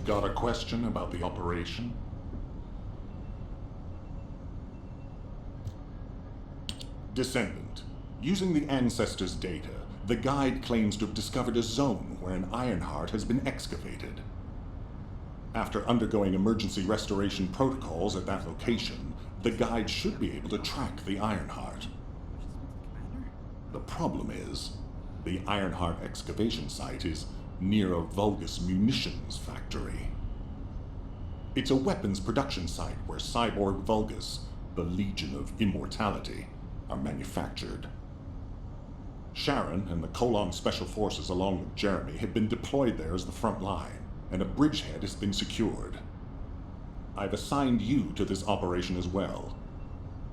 Got a question about the operation? Descendant. Using the Ancestors' data, the Guide claims to have discovered a zone where an Ironheart has been excavated. After undergoing emergency restoration protocols at that location, the Guide should be able to track the Ironheart. The problem is, the Ironheart excavation site is near a Vulgus munitions factory. It's a weapons production site where cyborg Vulgus, the Legion of Immortality, are manufactured. Sharon and the Colon Special Forces along with Jeremy have been deployed there as the front line, and a bridgehead has been secured. I've assigned you to this operation as well.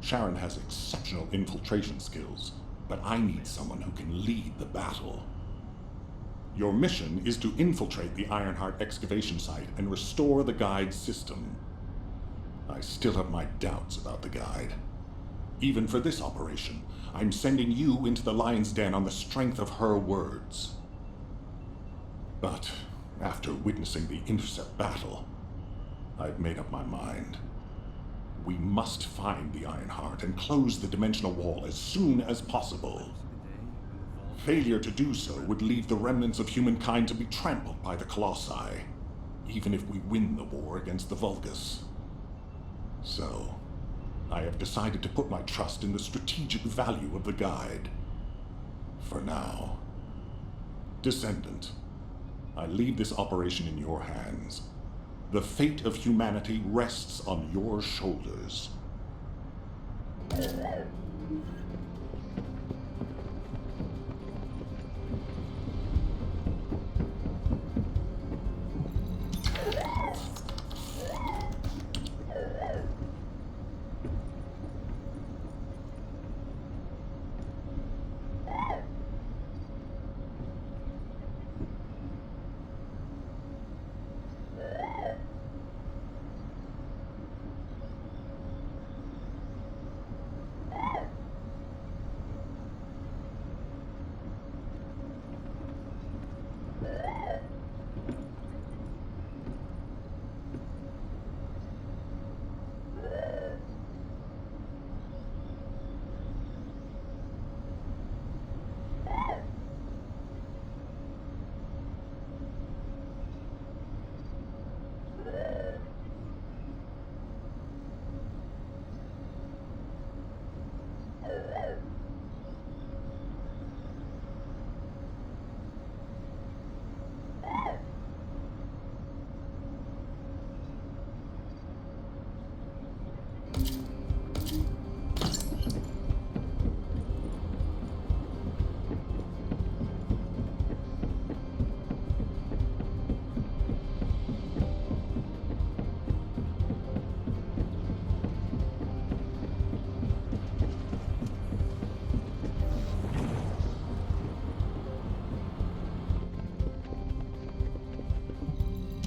Sharon has exceptional infiltration skills, but I need someone who can lead the battle. Your mission is to infiltrate the Ironheart excavation site and restore the Guide's system. I still have my doubts about the Guide. Even for this operation, I'm sending you into the Lion's Den on the strength of her words. But after witnessing the Intercept battle, I've made up my mind. We must find the Ironheart and close the dimensional wall as soon as possible. Failure to do so would leave the remnants of humankind to be trampled by the Colossi, even if we win the war against the Vulgus. So, I have decided to put my trust in the strategic value of the Guide. For now. Descendant, I leave this operation in your hands. The fate of humanity rests on your shoulders.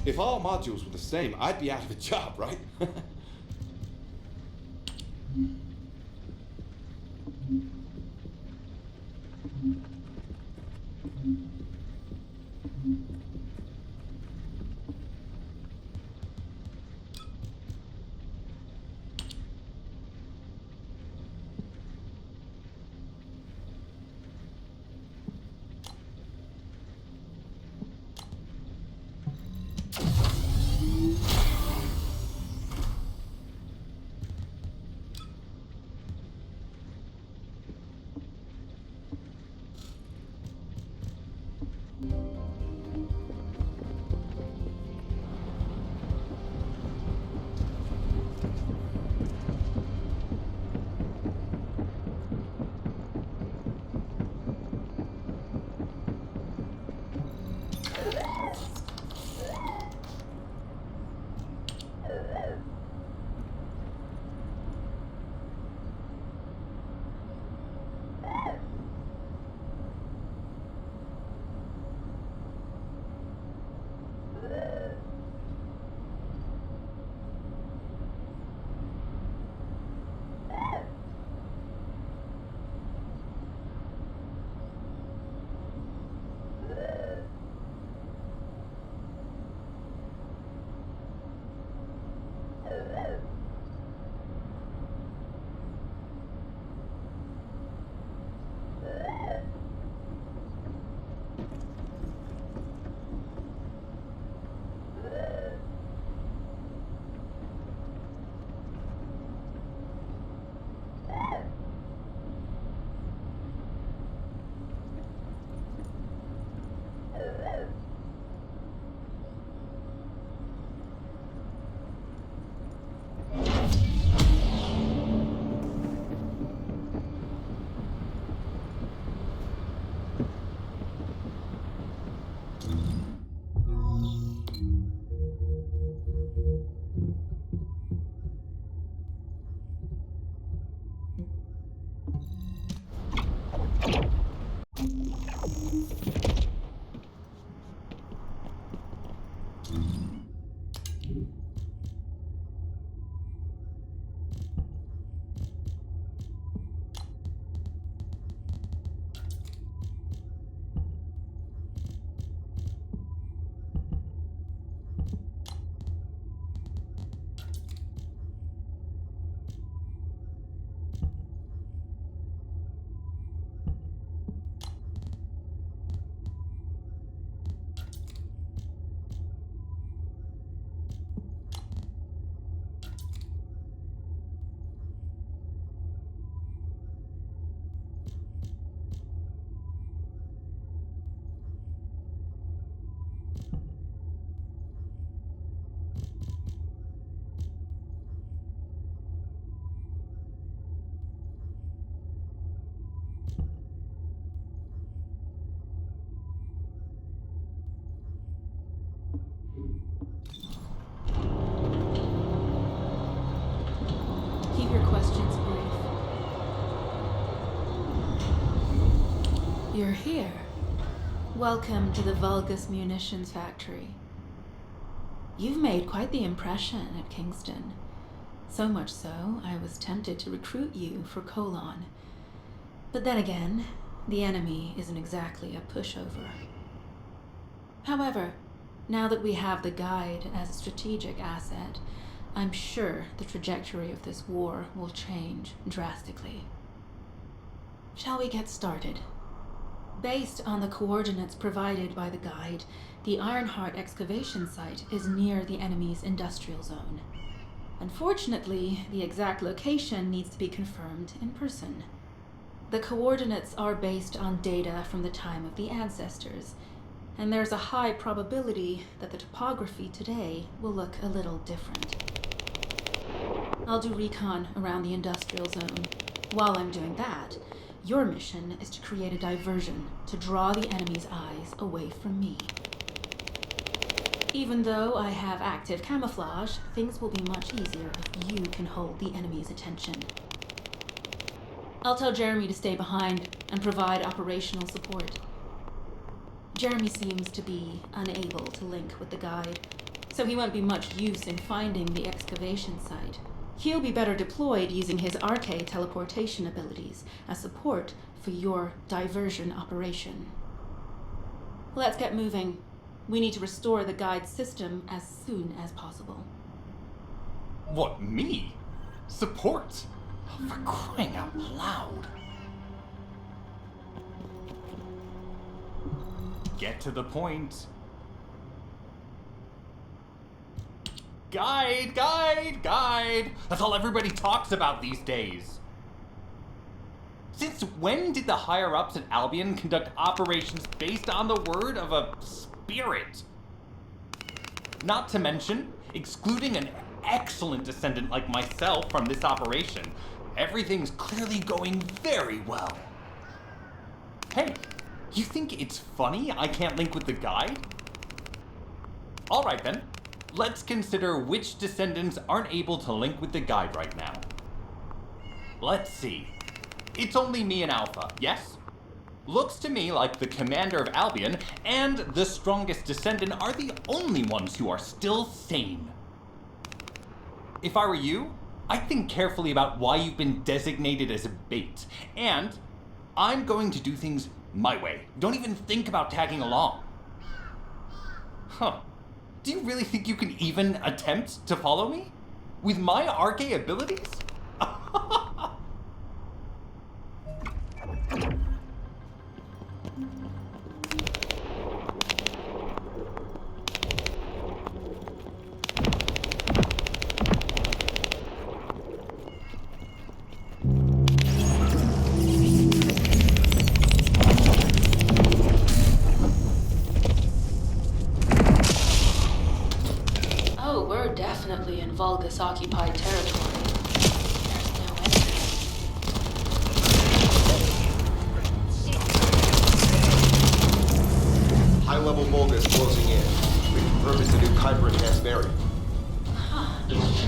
If all modules were the same, I'd be out of a job, right? keep your questions brief. You're here. Welcome to the Vulgus Munitions Factory. You've made quite the impression at Kingston. So much so, I was tempted to recruit you for Colon. But then again, the enemy isn't exactly a pushover. However, now that we have the Guide as a strategic asset, I'm sure the trajectory of this war will change drastically. Shall we get started? Based on the coordinates provided by the Guide, the Ironheart excavation site is near the enemy's industrial zone. Unfortunately, the exact location needs to be confirmed in person. The coordinates are based on data from the time of the ancestors, and there's a high probability that the topography today will look a little different. I'll do recon around the industrial zone. While I'm doing that, your mission is to create a diversion to draw the enemy's eyes away from me. Even though I have active camouflage, things will be much easier if you can hold the enemy's attention. I'll tell Jeremy to stay behind and provide operational support. Jeremy seems to be unable to link with the Guide, so he won't be much use in finding the excavation site. He'll be better deployed using his arcade teleportation abilities as support for your diversion operation. Let's get moving. We need to restore the Guide system as soon as possible. What, me? Support? For crying out loud. Get to the point. Guide! That's all everybody talks about these days. Since when did the higher-ups at Albion conduct operations based on the word of a spirit? Not to mention, excluding an excellent descendant like myself from this operation, everything's clearly going very well. Hey, you think it's funny I can't link with the Guide? Alright then, let's consider which descendants aren't able to link with the Guide right now. Let's see. It's only me and Alpha, yes? Looks to me like the commander of Albion and the strongest descendant are the only ones who are still sane. If I were you, I'd think carefully about why you've been designated as a bait, and I'm going to do things my way. Don't even think about tagging along. Huh. Do you really think you can even attempt to follow me? With my arcade abilities? Definitely in Vulgus occupied territory. There's no entrance. High-level Vulgus closing in. We confirm it's a new Kuiper-enhanced variant. Huh. It's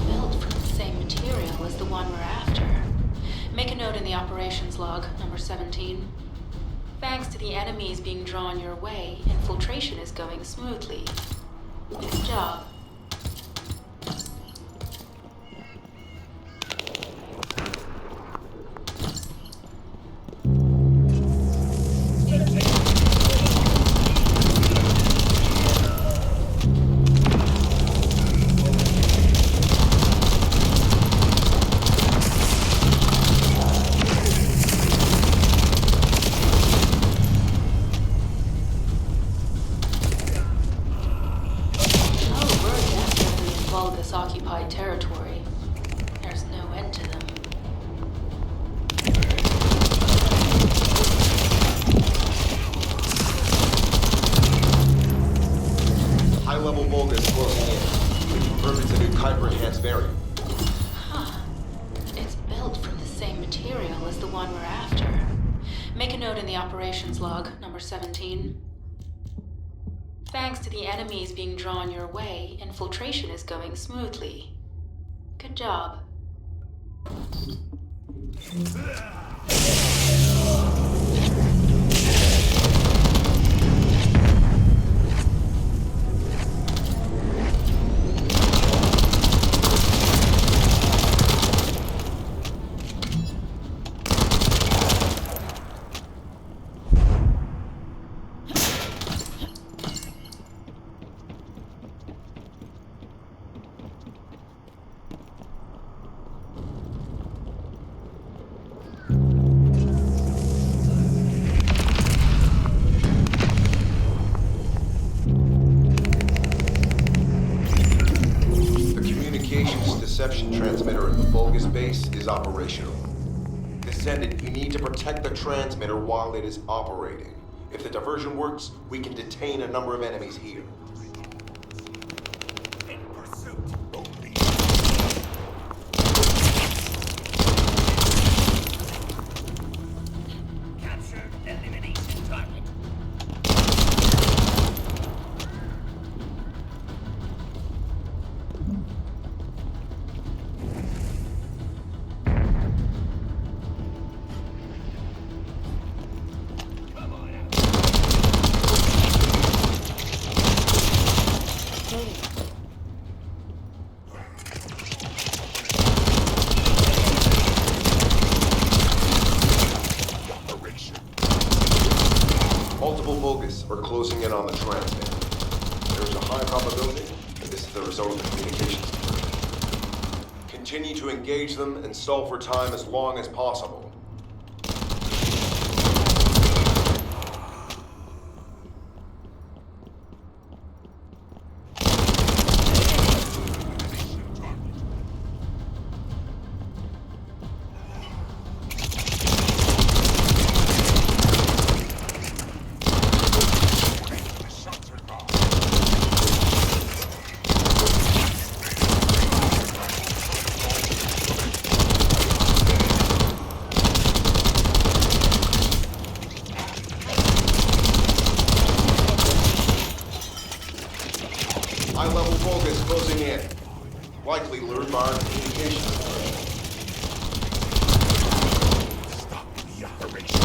built from the same material as the one we're after. Make a note in the operations log, number 17. Thanks to the enemies being drawn your way, infiltration is going smoothly. Good job. Occupied territory. There's no end to them. High-level Vulgus closing in. We confirm it's a new Kuiper-enhanced variant. Huh. It's built from the same material as the one we're after. Make a note in the operations log, number 17. Thanks to the enemies being drawn your way, infiltration is going smoothly. Good job. Deception transmitter at the Vulgus base is operational. Descendant, you need to protect the transmitter while it is operating. If the diversion works, we can detain a number of enemies here. Multiple Vulgus are closing in on the transmitter. There is a high probability that this is the result of the communications diversion. Continue to engage them and stall for time as long as possible. High-level Vulgus closing in. Likely lured by our communications diversion. Stop the operation.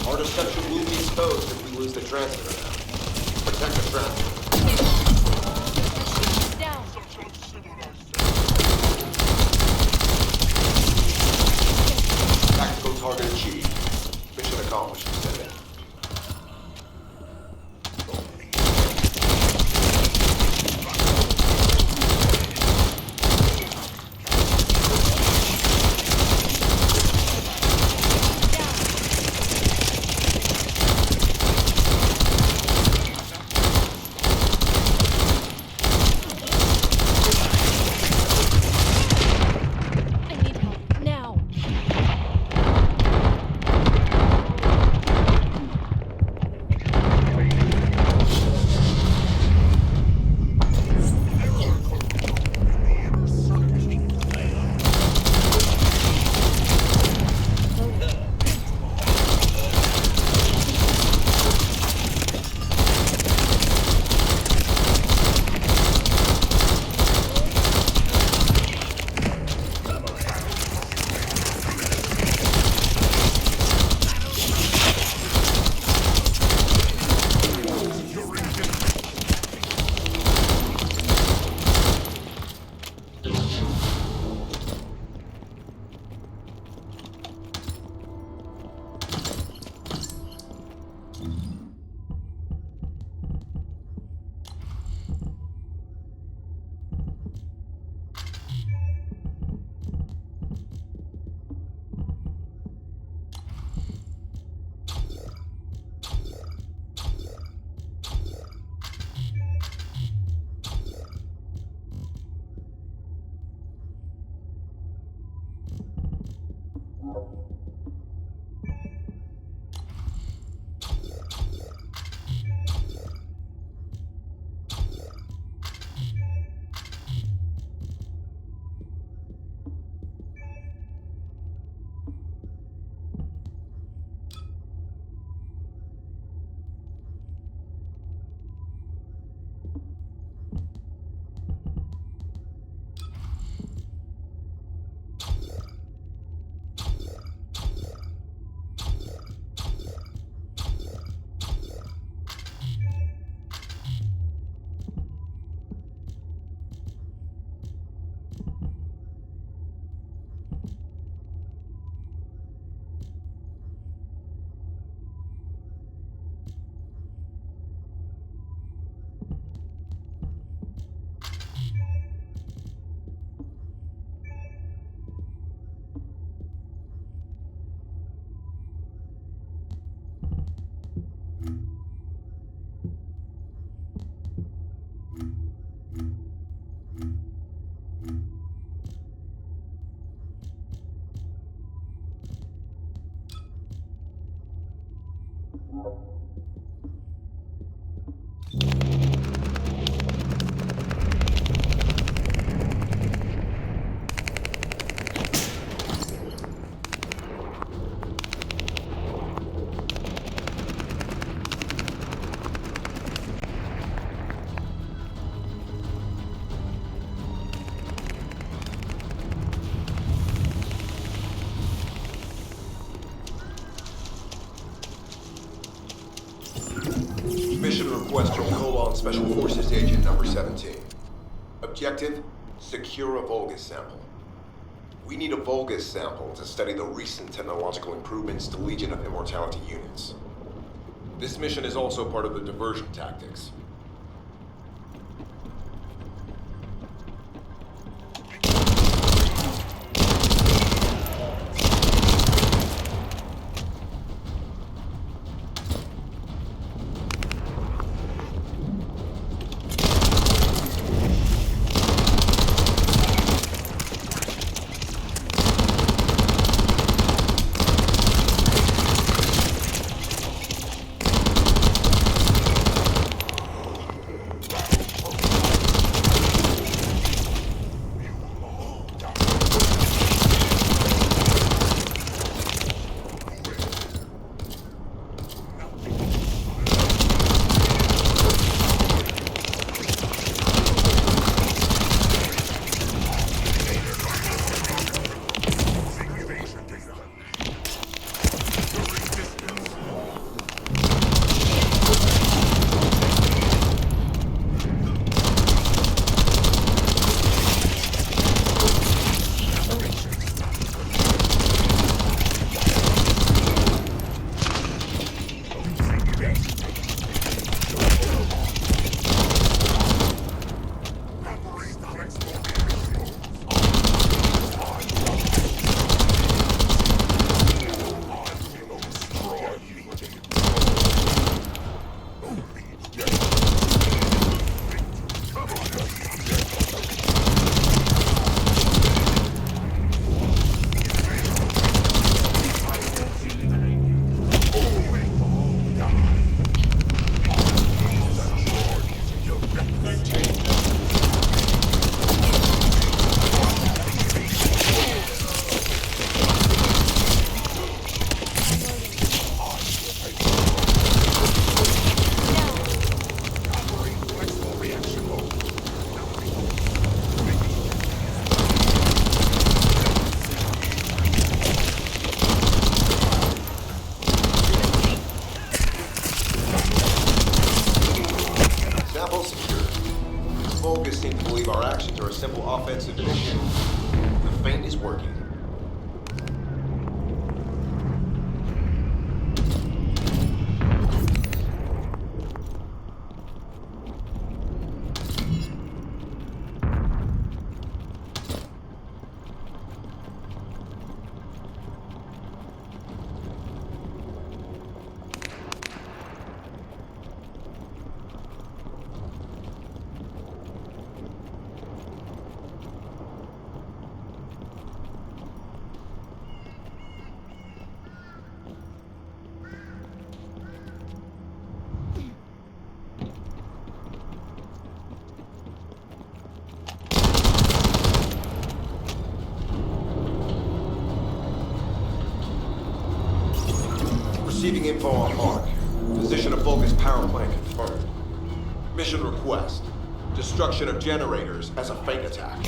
Our deception will be exposed if we lose the transmitter now. Protect the transmitter. Down. Tactical target achieved. Mission accomplished, Descendant. I need help now. Mission request from Colon Special Forces Agent number 17. Objective, secure a Vulgus sample. We need a Vulgus sample to study the recent technological improvements to Legion of Immortality units. This mission is also part of the diversion tactics. Seem to believe our actions are a simple offensive mission. The feint is working. Receiving info on mark. Position of Vulgus power plant confirmed. Mission request. Destruction of generators as a feint attack.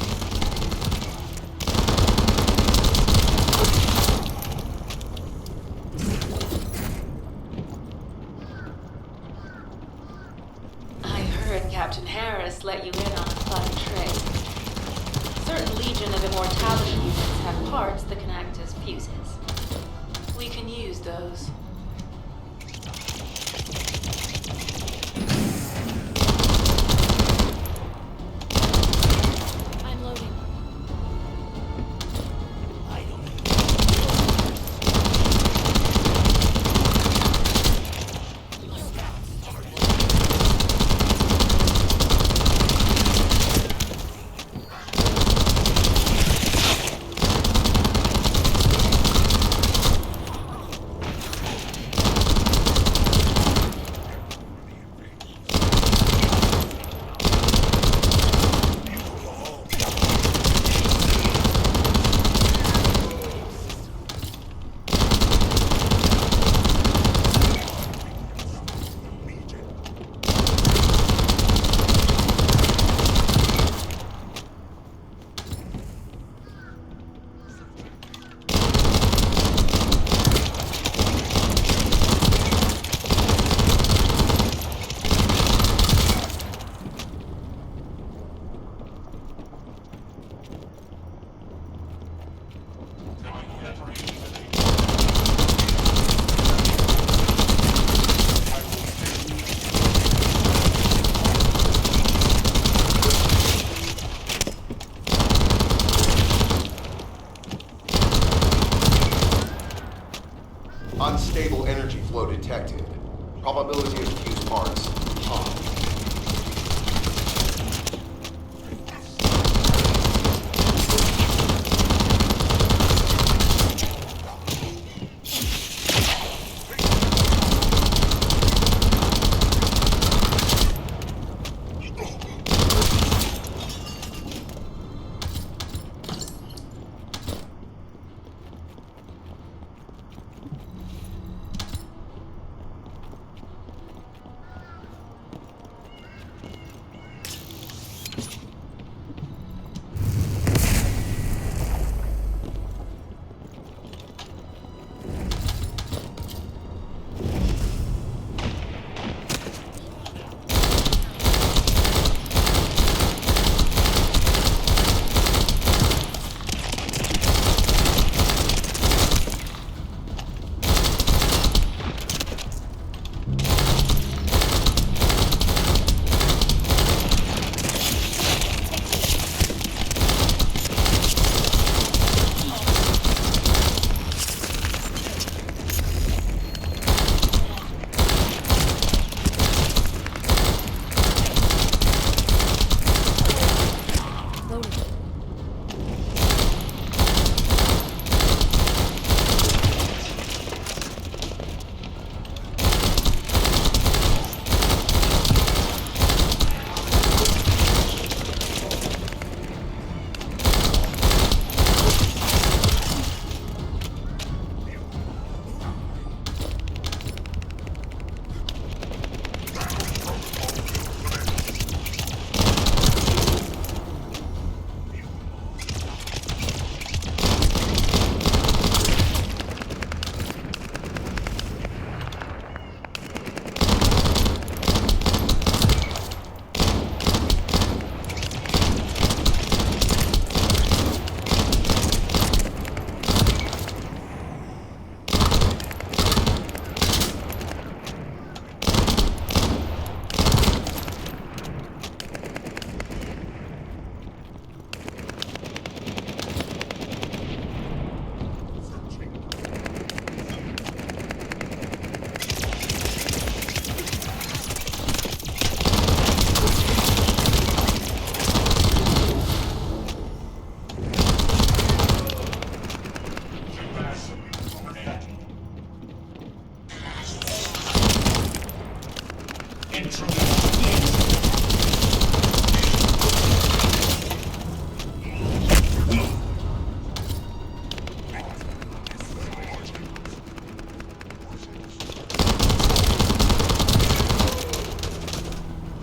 I heard Captain Harris let you in on a fun trick. Certain Legion of Immortality units have parts that can act as fuses. We can use those. I'm loading.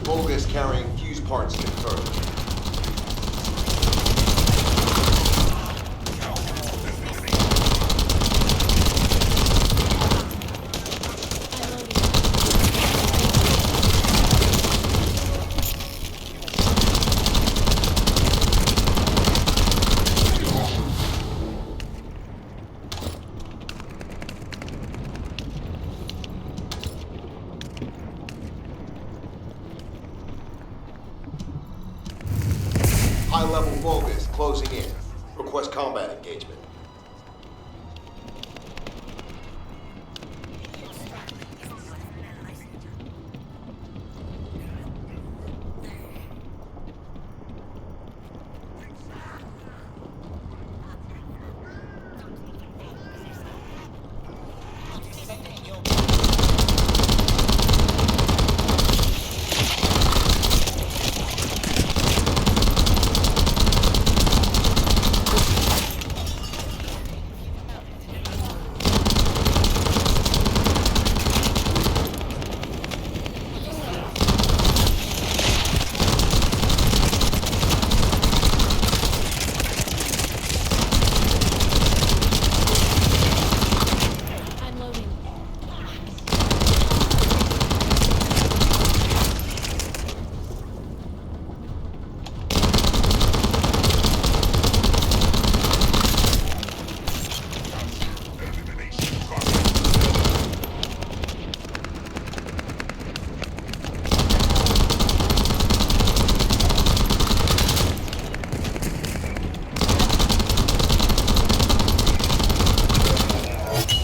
Vulgus carrying fuse parts confirmed. High-level Vulgus closing in. Request combat engagement.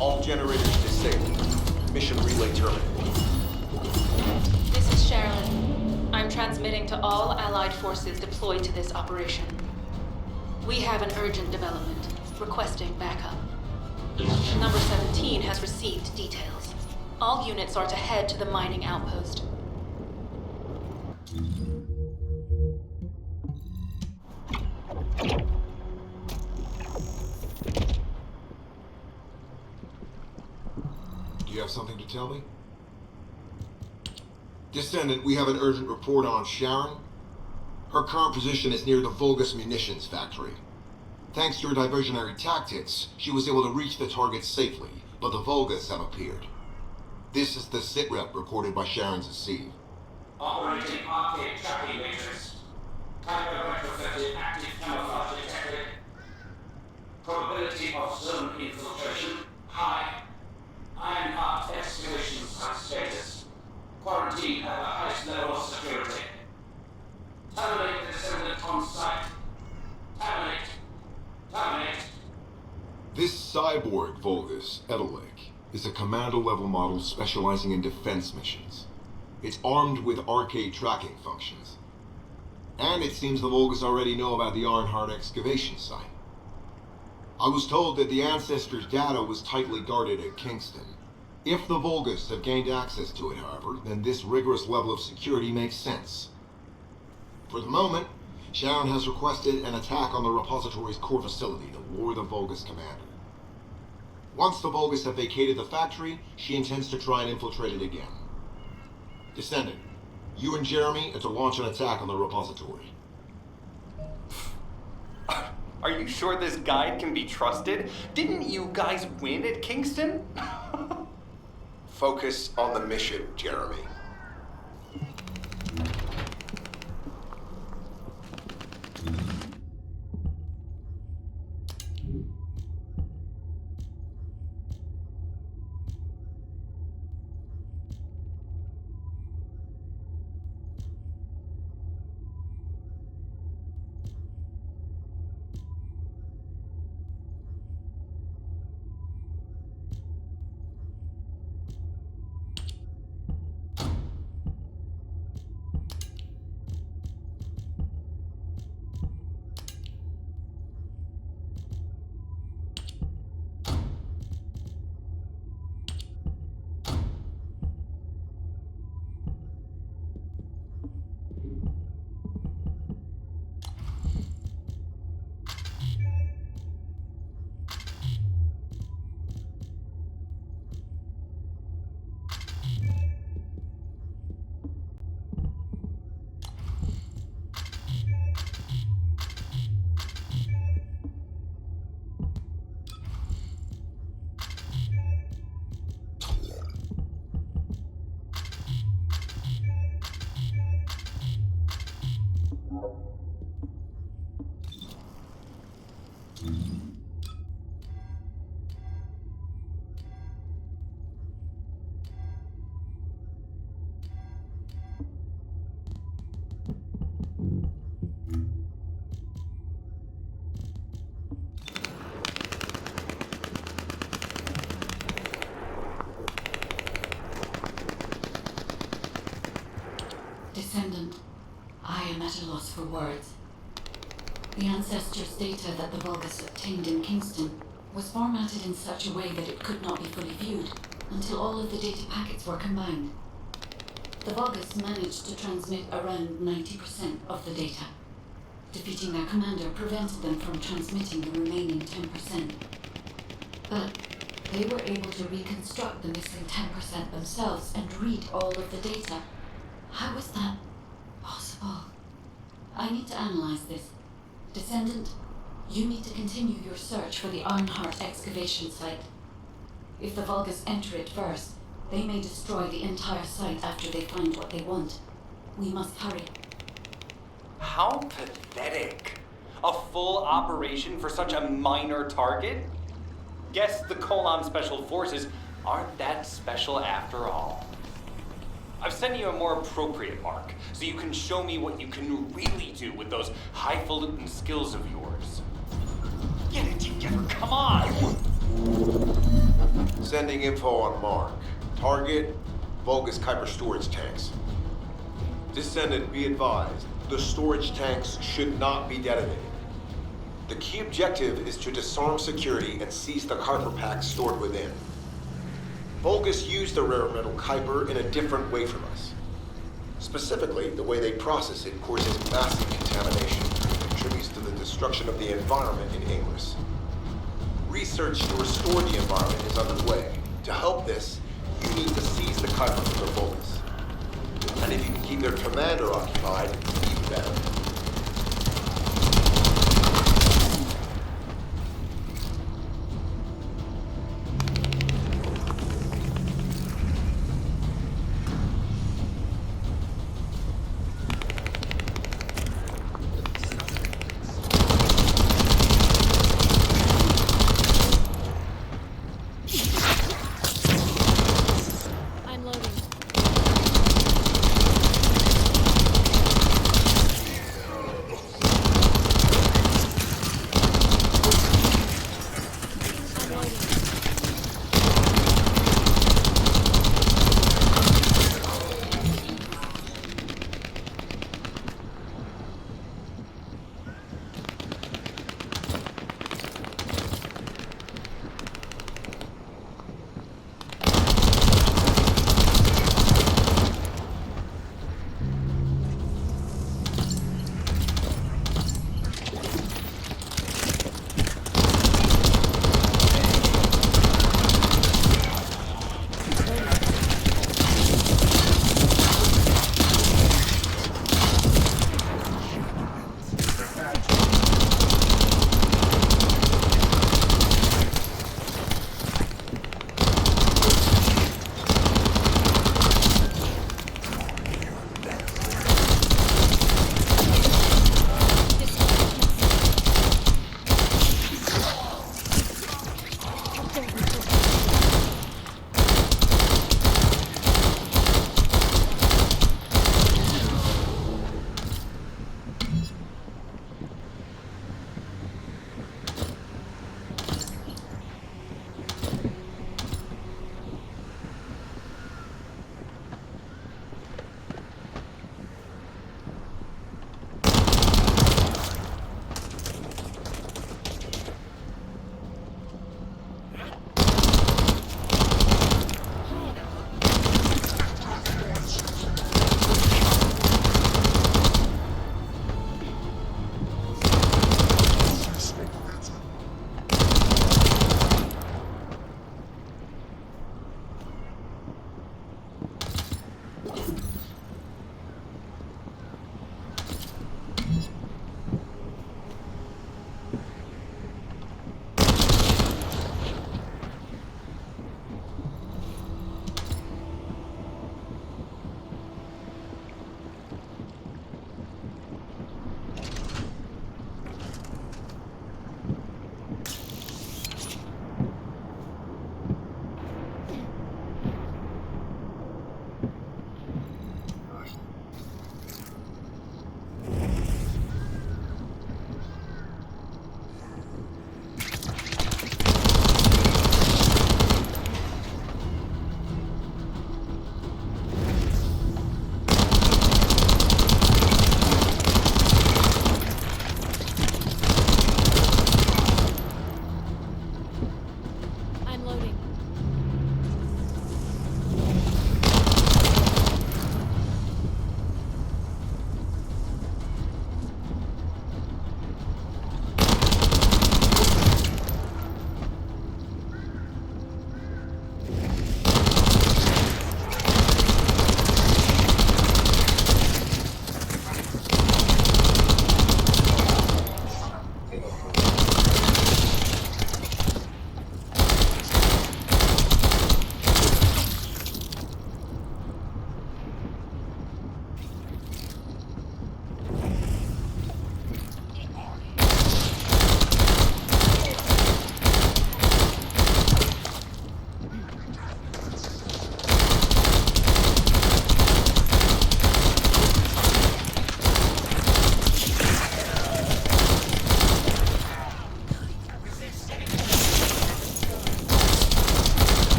All generators disabled. Mission relay terminated. This is Sherilyn. I'm transmitting to all Allied forces deployed to this operation. We have an urgent development, requesting backup. Number 17 has received details. All units are to head to the mining outpost. Do you have something to tell me? Descendant, we have an urgent report on Sharon. Her current position is near the Vulgus munitions factory. Thanks to her diversionary tactics, she was able to reach the target safely, but the Vulgus have appeared. This is the sitrep reported by Sharon's Asiv. Operating arcade tracking matrix. Type of retrofitted active camouflage detected. Probability of zone infiltration high. Ironheart excavation site status. Quarantine at the highest level of security. Terminate the descendant on site. Terminate. Terminate. This cyborg Vulgus, Edelek, is a commando-level model specializing in defense missions. It's armed with arcade tracking functions. And it seems the Vulgus already know about the Ironheart excavation site. I was told that the Ancestors' data was tightly guarded at Kingston. If the Vulgus have gained access to it, however, then this rigorous level of security makes sense. For the moment, Sharon has requested an attack on the repository's core facility to lure the Vulgus commander. Once the Vulgus have vacated the factory, she intends to try and infiltrate it again. Descendant, you and Jeremy are to launch an attack on the repository. Are you sure this guide can be trusted? Didn't you guys win at Kingston? Focus on the mission, Jeremy. Descendant, I am at a loss for words. The ancestors' data that the Vulgus obtained in Kingston was formatted in such a way that it could not be fully viewed until all of the data packets were combined. The Vulgus managed to transmit around 90% of the data. Defeating their commander prevented them from transmitting the remaining 10%. But they were able to reconstruct the missing 10% themselves and read all of the data. How was that possible? I need to analyze this. Descendant, you need to continue your search for the Ironheart excavation site. If the Vulgus enter it first, they may destroy the entire site after they find what they want. We must hurry. How pathetic. A full operation for such a minor target? Guess the Colon Special Forces aren't that special after all. I've sent you a more appropriate mark, so you can show me what you can really do with those highfalutin skills of yours. Get it together, come on! Sending info on Mark. Target, Vulgus Kuiper storage tanks. Descendant, be advised, the storage tanks should not be detonated. The key objective is to disarm security and seize the Kuiper packs stored within. Vulgus use the rare metal Kuiper in a different way from us. Specifically, the way they process it causes massive contamination and contributes to the destruction of the environment in Ingress. Research to restore the environment is underway. To help this, you need to seize the Kuiper from the Vulgus. And if you can keep their commander occupied, even better.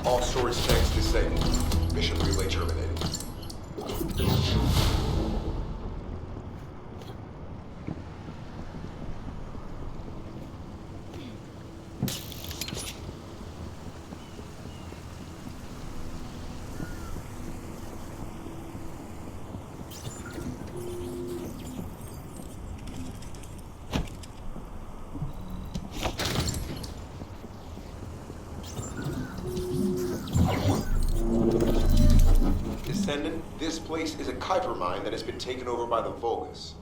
All storage tanks disabled. Mission relay terminated. Descendant, this place is a Kuiper mine that has been taken over by the Vulgus.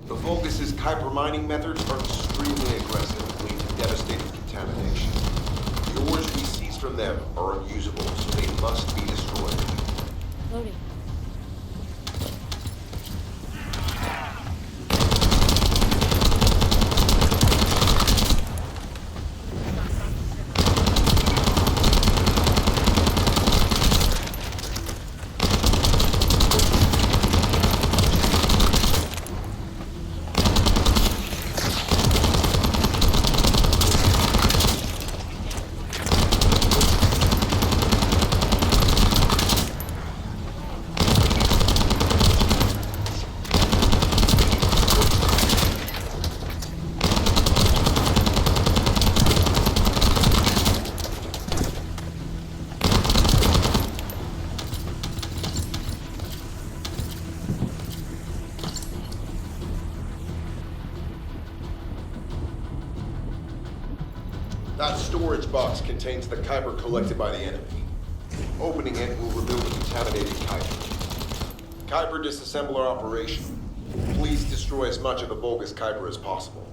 The Vulgus' Kuiper mining methods are extremely aggressive, leading to devastating contamination. The ores we seize from them are unusable, so they must be destroyed. Loading. That storage box contains the Kuiper collected by the enemy. Opening it will reveal the contaminated Kuiper. Kuiper disassembler operation. Please destroy as much of the Vulgus Kuiper as possible.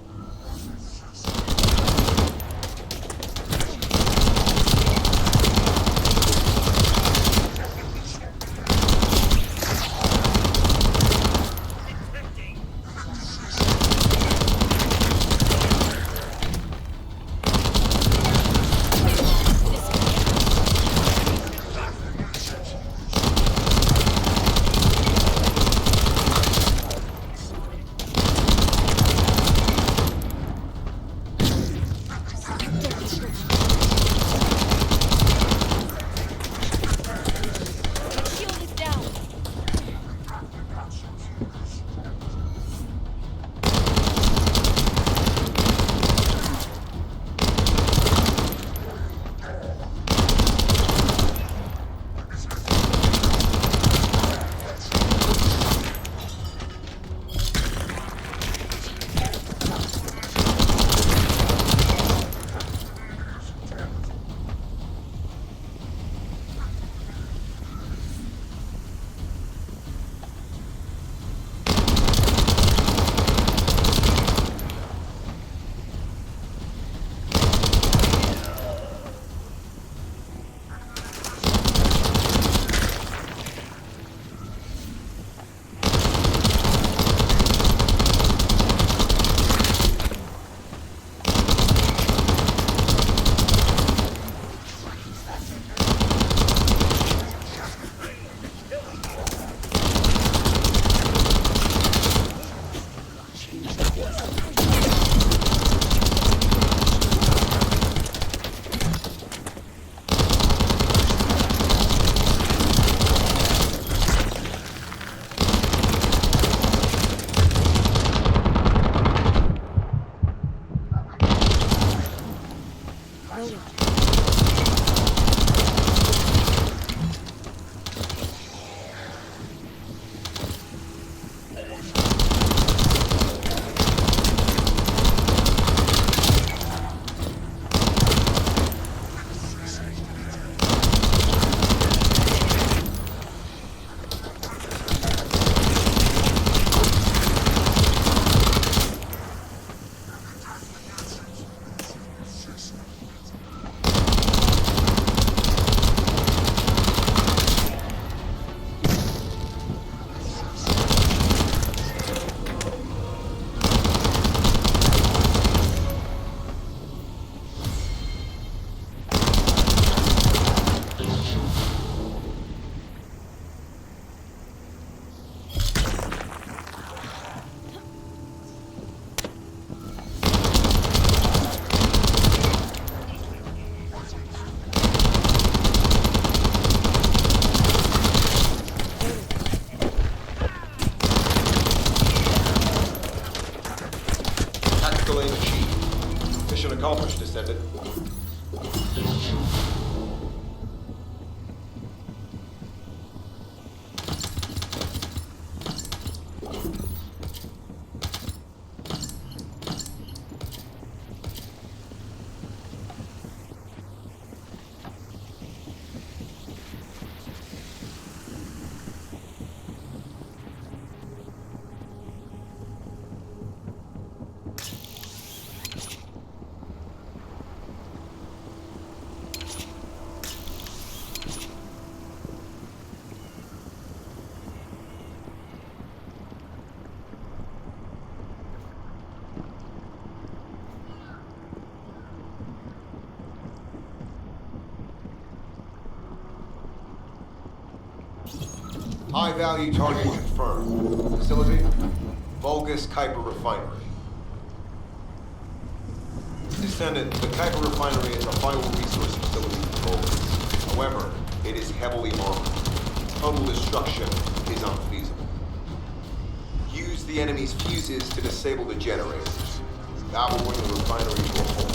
claim achieved. Mission accomplished, Descendant. High-value target confirmed. Facility? Vulgus Kuiper Refinery. Descendant, the Kuiper Refinery is a vital resource facility for Vulgus. However, it is heavily armored. Total destruction is unfeasible. Use the enemy's fuses to disable the generators. That will bring the refinery to a halt.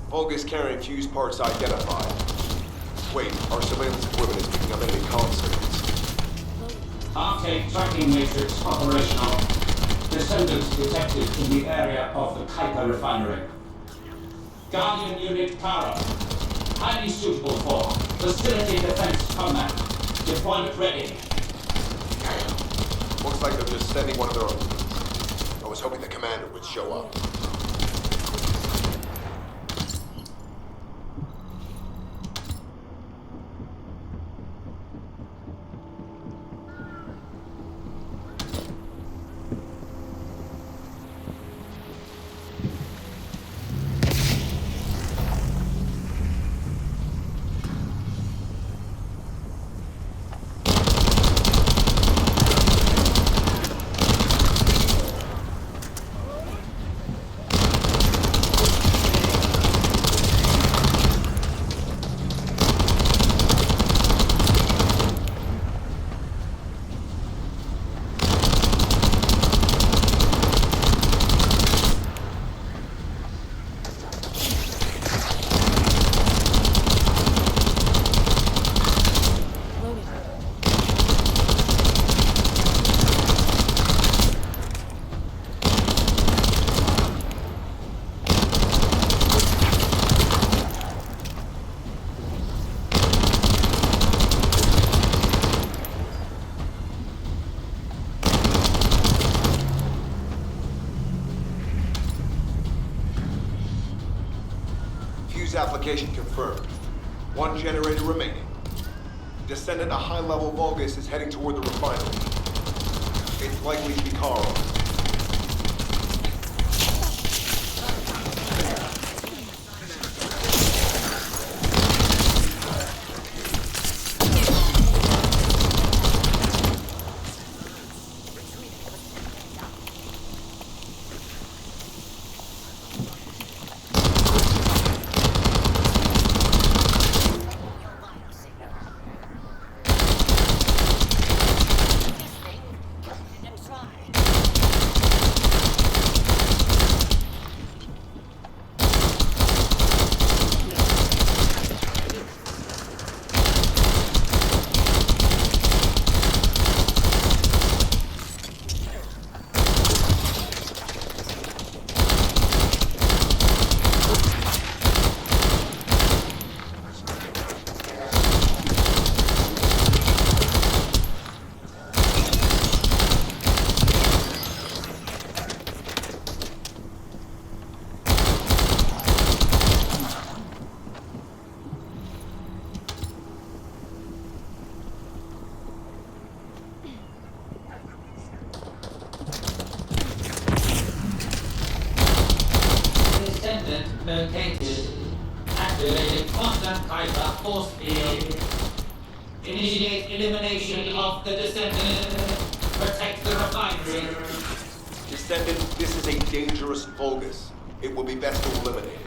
Vulgus carrying fuse parts identified. Wait, our surveillance equipment is picking up enemy comm signals. Arcade tracking matrix operational. Descendants detected in the area of the Kuiper refinery. Guardian unit power. Highly suitable for facility defense command. Deployment ready. Looks like they're just sending one of their own. I was hoping the commander would show up. Application confirmed. One generator remaining. Descendant, a high-level Vulgus is heading toward the refinery. It's likely to be Carl. located. Activating quantum Kaiser force field. Initiate elimination of the Descendant. Protect the refinery. Descendant, this is a dangerous Vulgus. It will be best to eliminate it.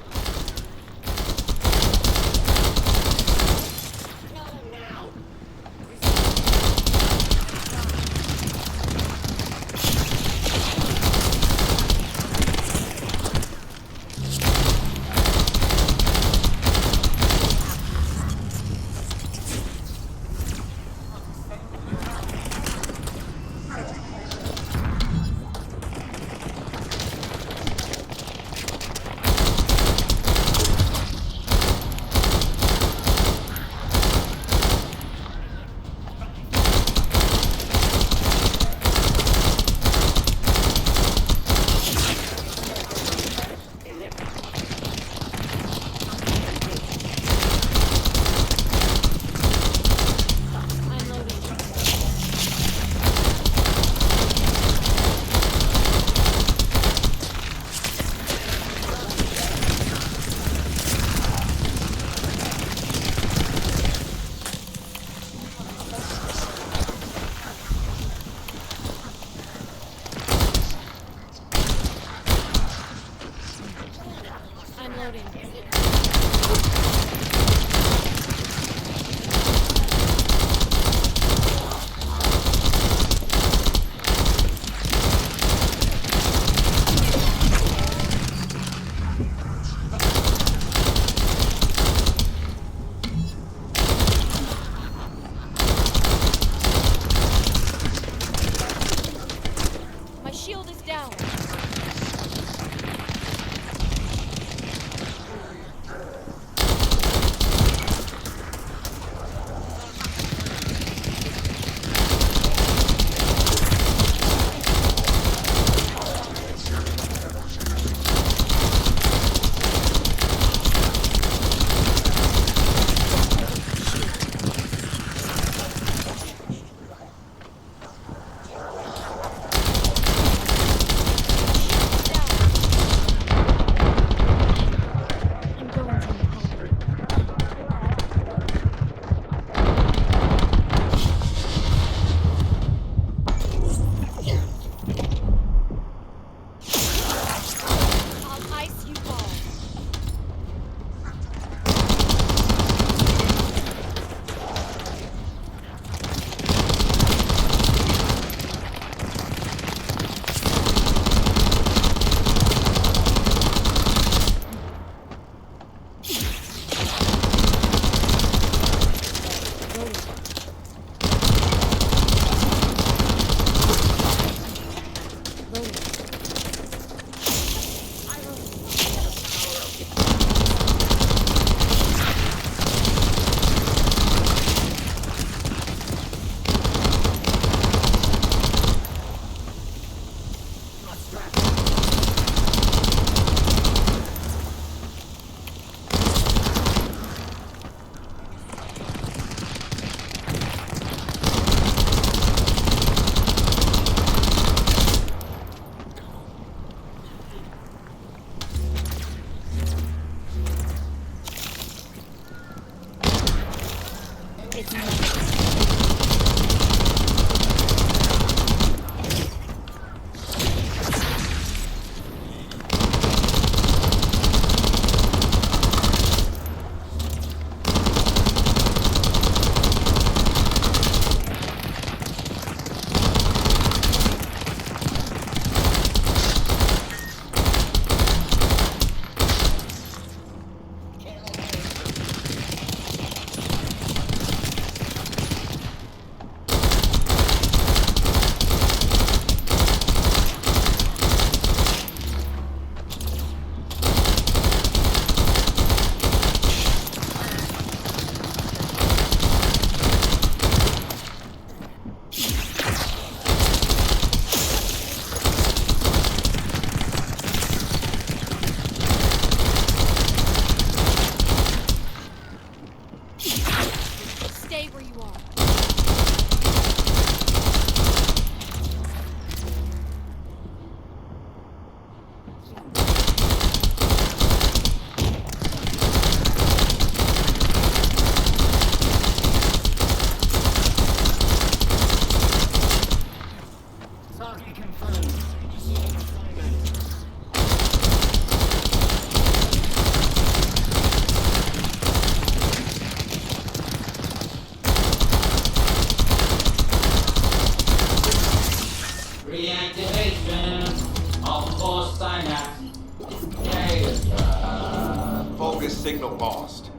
signal lost.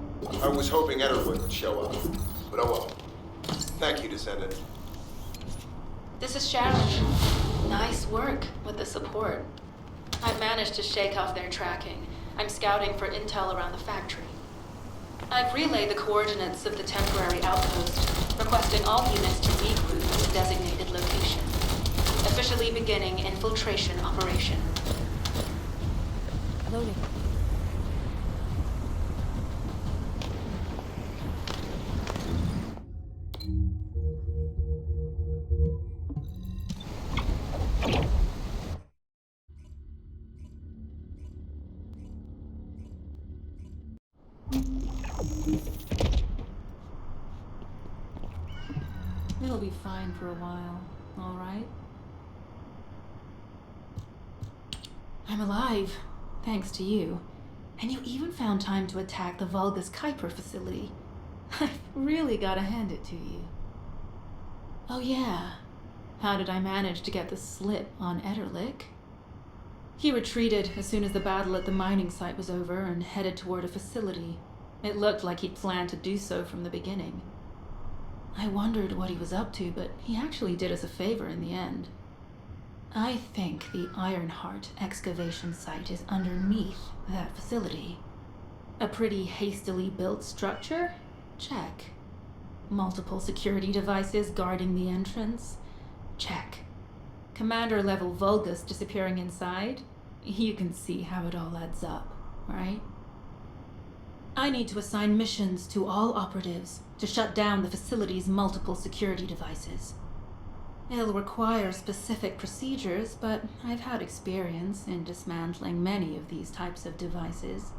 I was hoping Ederwood would show up, but oh well. Thank you, Descendant. This is Sharon. Nice work with the support. I've managed to shake off their tracking. I'm scouting for intel around the factory. I've relayed the coordinates of the temporary outpost, requesting all units to regroup to designated location. Officially beginning infiltration operation. Loading. It'll be fine for a while, all right? I'm alive, thanks to you. And you even found time to attack the Vulgus Kuiper facility. I've really gotta hand it to you. Oh yeah, how did I manage to get the slip on Ederlich? He retreated as soon as the battle at the mining site was over and headed toward a facility. It looked like he'd planned to do so from the beginning. I wondered what he was up to, but he actually did us a favor in the end. I think the Ironheart excavation site is underneath that facility. A pretty hastily built structure? Check. Multiple security devices guarding the entrance? Check. Commander-level Vulgus disappearing inside? You can see how it all adds up, right? I need to assign missions to all operatives to shut down the facility's multiple security devices. It'll require specific procedures, but I've had experience in dismantling many of these types of devices.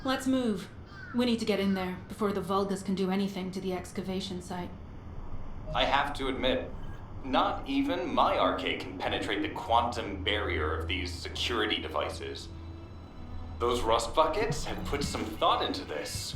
Let's move. We need to get in there before the Vulgus can do anything to the excavation site. I have to admit, not even my arcade can penetrate the quantum barrier of these security devices. Those rust buckets have put some thought into this.